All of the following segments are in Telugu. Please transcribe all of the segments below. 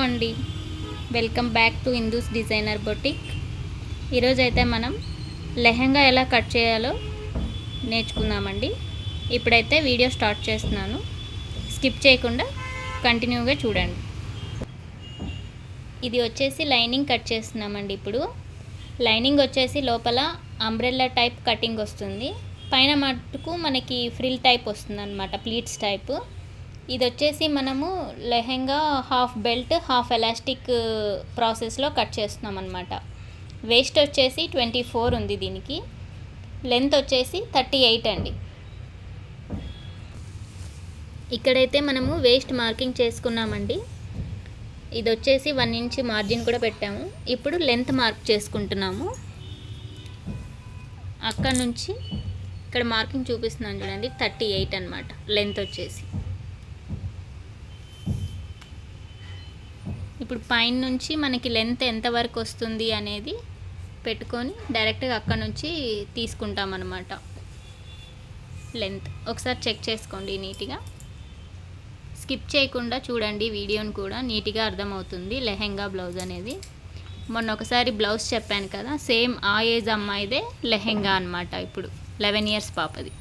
అండి, welcome back to Hindus designer boutique. ఈరోజు అయితే మనం లెహంగా ఎలా కట్ చేయాలో నేర్చుకుందామండి. ఇప్పుడైతే వీడియో స్టార్ట్ చేస్తున్నాను, స్కిప్ చేయకుండా కంటిన్యూగా చూడండి. ఇది వచ్చేసి లైనింగ్ కట్ చేస్తున్నామండి. ఇప్పుడు లైనింగ్ వచ్చేసి లోపల అంబ్రెల్లా టైప్ కటింగ్ వస్తుంది, పైన మట్టుకు మనకి ఫ్రిల్ టైప్ వస్తుంది అన్నమాట, ప్లీట్స్ టైప్. ఇది వచ్చేసి మనము lehenga half belt half elastic ప్రాసెస్లో కట్ చేస్తున్నాం అన్నమాట. వేస్ట్ వచ్చేసి 24 ఉంది, దీనికి లెంత్ వచ్చేసి 38 అండి. ఇక్కడైతే మనము వేస్ట్ మార్కింగ్ చేసుకున్నామండి. ఇది వచ్చేసి 1 ఇంచ్ మార్జిన్ కూడా పెట్టాము. ఇప్పుడు లెంత్ మార్క్ చేసుకుంటున్నాము. అక్కడ నుంచి ఇక్కడ మార్కింగ్ చూపిస్తున్నాను చూడండి, 38 అన్నమాట లెంత్ వచ్చేసి. ఇప్పుడు పైన నుంచి మనకి లెంత్ ఎంతవరకు వస్తుంది అనేది పెట్టుకొని డైరెక్ట్గా అక్కడ నుంచి తీసుకుంటాం అన్నమాట. లెంత్ ఒకసారి చెక్ చేసుకోండి నీట్గా, స్కిప్ చేయకుండా చూడండి వీడియోని, కూడా నీట్గా అర్థమవుతుంది లెహంగా బ్లౌజ్ అనేది. మొన్న ఒకసారి బ్లౌజ్ చెప్పాను కదా, సేమ్ ఆ ఏజ్ అమ్మాయిదే లెహంగా అన్నమాట. ఇప్పుడు 11 ఇయర్స్ పాపది.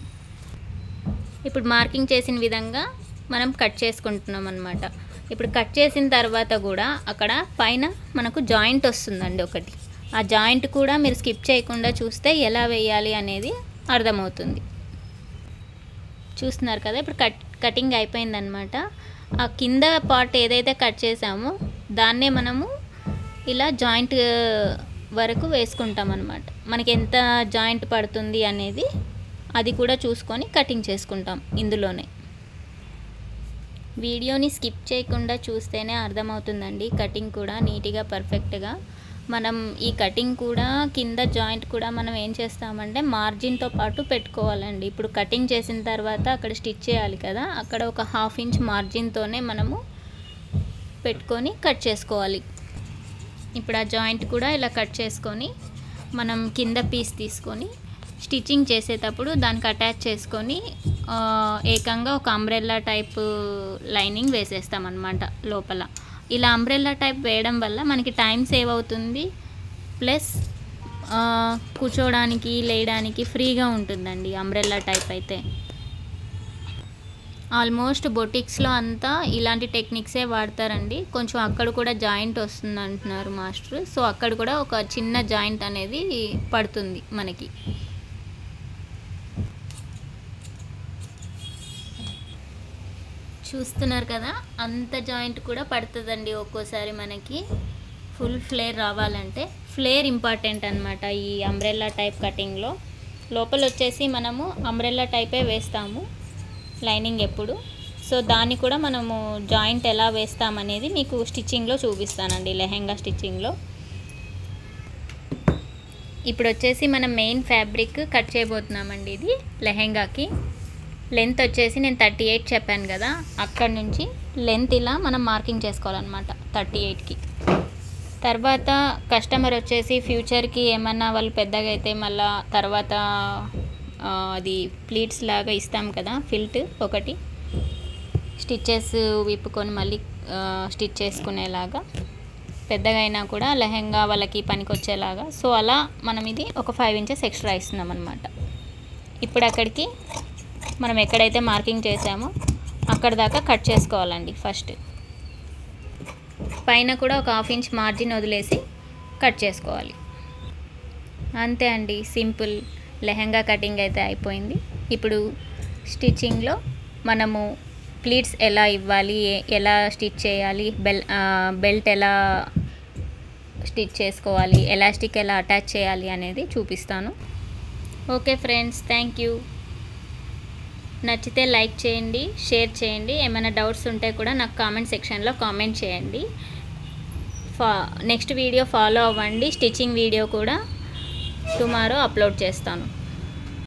ఇప్పుడు మార్కింగ్ చేసిన విధంగా మనం కట్ చేసుకుంటున్నాం అన్నమాట. ఇప్పుడు కట్ చేసిన తర్వాత కూడా అక్కడ పైన మనకు జాయింట్ వస్తుందండి ఒకటి. ఆ జాయింట్ కూడా మీరు స్కిప్ చేయకుండా చూస్తే ఎలా వేయాలి అనేది అర్థమవుతుంది. చూస్తున్నారు కదా, ఇప్పుడు కటింగ్ అయిపోయిందనమాట. ఆ కింద పార్ట్ ఏదైతే కట్ చేసామో దాన్నే మనము ఇలా జాయింట్ వరకు వేసుకుంటాం అన్నమాట. మనకి ఎంత జాయింట్ పడుతుంది అనేది అది కూడా చూసుకొని కటింగ్ చేసుకుంటాం ఇందులోనే. వీడియోని స్కిప్ చేయకుండా చూస్తేనే అర్థమవుతుందండి కటింగ్ కూడా నీట్గా పర్ఫెక్ట్గా. మనం ఈ కటింగ్ కూడా కింద జాయింట్ కూడా మనం ఏం చేస్తామంటే మార్జిన్తో పాటు పెట్టుకోవాలండి. ఇప్పుడు కటింగ్ చేసిన తర్వాత అక్కడ స్టిచ్ చేయాలి కదా, అక్కడ ఒక 1/2 ఇంచ్ మార్జిన్తోనే మనము పెట్టుకొని కట్ చేసుకోవాలి. ఇప్పుడు ఆ జాయింట్ కూడా ఇలా కట్ చేసుకొని మనం కింద పీస్ తీసుకొని స్టిచ్చింగ్ చేసేటప్పుడు దానికి అటాచ్ చేసుకొని ఏకంగా ఒక అంబ్రెల్లా టైప్ లైనింగ్ వేసేస్తామన్నమాట లోపల. ఇలా అంబ్రెల్లా టైప్ వేయడం వల్ల మనకి టైం సేవ్ అవుతుంది, ప్లస్ కూర్చోడానికి లేయడానికి ఫ్రీగా ఉంటుందండి అంబ్రెల్లా టైప్ అయితే. ఆల్మోస్ట్ బొటిక్స్లో అంతా ఇలాంటి టెక్నిక్సే వాడతారండి. కొంచెం అక్కడ కూడా జాయింట్ వస్తుంది అంటున్నారు మాస్టర్, సో అక్కడ కూడా ఒక చిన్న జాయింట్ అనేది పడుతుంది మనకి. చూస్తున్నారు కదా, అంత జాయింట్ కూడా పడుతుందండి ఒక్కోసారి మనకి. ఫుల్ ఫ్లేర్ రావాలంటే ఫ్లేర్ ఇంపార్టెంట్ అన్నమాట ఈ అంబ్రెల్లా టైప్ కటింగ్లో. లోపల వచ్చేసి మనము అంబ్రెల్లా టైపే వేస్తాము లైనింగ్ ఎప్పుడు. సో దాన్ని కూడా మనము జాయింట్ ఎలా వేస్తామనేది మీకు స్టిచ్చింగ్లో చూపిస్తానండి, లెహంగా స్టిచ్చింగ్లో. ఇప్పుడు వచ్చేసి మనం మెయిన్ ఫ్యాబ్రిక్ కట్ చేయబోతున్నామండి. ఇది లెహంగాకి లెంత్ వచ్చేసి నేను 38 చెప్పాను కదా, అక్కడ నుంచి లెంత్ ఇలా మనం మార్కింగ్ చేసుకోవాలన్నమాట 38కి. తర్వాత కస్టమర్ వచ్చేసి ఫ్యూచర్కి ఏమన్నా వాళ్ళు పెద్దగా అయితే మళ్ళీ తర్వాత అది ప్లీట్స్ లాగా ఇస్తాం కదా, ఫిల్ట్ ఒకటి స్టిచ్చెస్ విప్పుకొని మళ్ళీ స్టిచ్ చేసుకునేలాగా, పెద్దగా అయినా కూడా లెహంగా వాళ్ళకి పనికి వచ్చేలాగా. సో అలా మనం ఇది ఒక 5 ఇంచెస్ ఎక్స్ట్రా ఇస్తున్నాం అన్నమాట. ఇప్పుడు అక్కడికి మనం ఎక్కడైతే మార్కింగ్ చేసామో అక్కడ దాకా కట్ చేసుకోవాలండి. ఫస్ట్ పైన కూడా ఒక 1/2 ఇంచ్ మార్జిన్ వదిలేసి కట్ చేసుకోవాలి. అంతే అండి, సింపుల్ లెహంగా కటింగ్ అయితే అయిపోయింది. ఇప్పుడు స్టిచ్చింగ్లో మనము ప్లీట్స్ ఎలా ఇవ్వాలి, ఎలా స్టిచ్ చేయాలి, బెల్ట్ ఎలా స్టిచ్ చేసుకోవాలి, ఎలాస్టిక్ ఎలా అటాచ్ చేయాలి అనేది చూపిస్తాను. Okay friends, thank you. నచ్చితే లైక్ చేయండి, షేర్ చేయండి. ఏమైనా డౌట్స్ ఉంటే కూడా నాకు కామెంట్ సెక్షన్లో కామెంట్ చేయండి. నెక్స్ట్ వీడియో ఫాలో అవ్వండి. స్టిచ్చింగ్ వీడియో కూడా టుమారో అప్లోడ్ చేస్తాను.